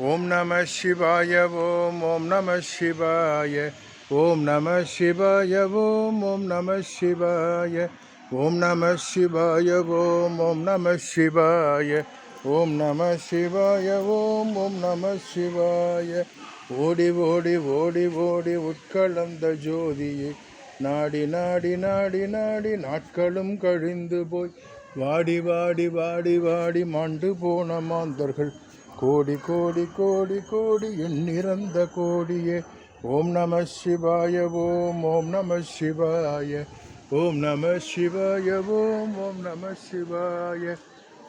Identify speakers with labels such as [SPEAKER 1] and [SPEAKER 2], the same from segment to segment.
[SPEAKER 1] ஓம் நம சிவாய ஓம் நம சிவாய ஓம் நம சிவாய ஓம் நம சிவாய ஓம் நம சிவாய ஓம் நம சிவாய ஓம் நம சிவாய ஓம் நம சிவாய. ஓடி ஓடி ஓடி ஓடி உட்கலந்த ஜோதியே, நாடி நாடி நாடி நாடி நாட்களும் கழிந்து போய் வாடி வாடி வாடி வாடி மாண்டு போன மாந்தர்கள் கோடி கோடி கோடி கோடி எண்ணிறந்த கோடியே. ஓம் நம சிவாய ஓம் நம சிவாய ஓம் நம சிவாய ஓம் நம சிவாய.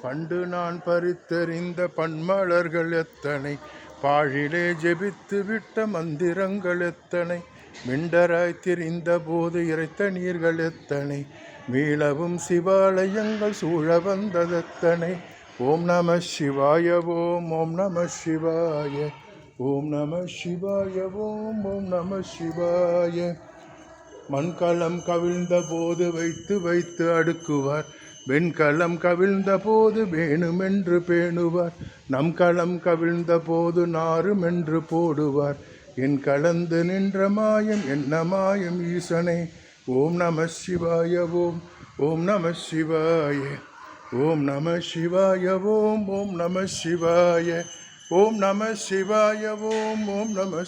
[SPEAKER 1] பண்டு நான் பறித்தறிந்த பன்மலர்கள் எத்தனை, பாழிலே ஜெபித்து விட்ட மந்திரங்கள் எத்தனை, மிண்டராய் திரிந்த போது இறைத்த நீர்கள் எத்தனை, மீளவும் சிவாலயங்கள் சூழ வந்ததெத்தனை. ஓம் நம சிவாய ஓம் நம சிவாய ஓம் நம சிவாய ஓம் நம சிவாய. மண்கலம் கவிழ்ந்த போது வைத்து வைத்து அடுக்குவார், வெண்கலம் கவிழ்ந்த போது வேணுமென்று பேணுவார், நம் களம் கவிழ்ந்த போது நாருமென்று போடுவார். என் கலந்து நின்ற மாயம் என்ன மாயம் ஈசனே. ஓம் நம சிவாய ஓம் நம சிவாய ஓம் நம சிவாய ஓம் நம சிவாய ஓம் நம சிவாய ஓம் நம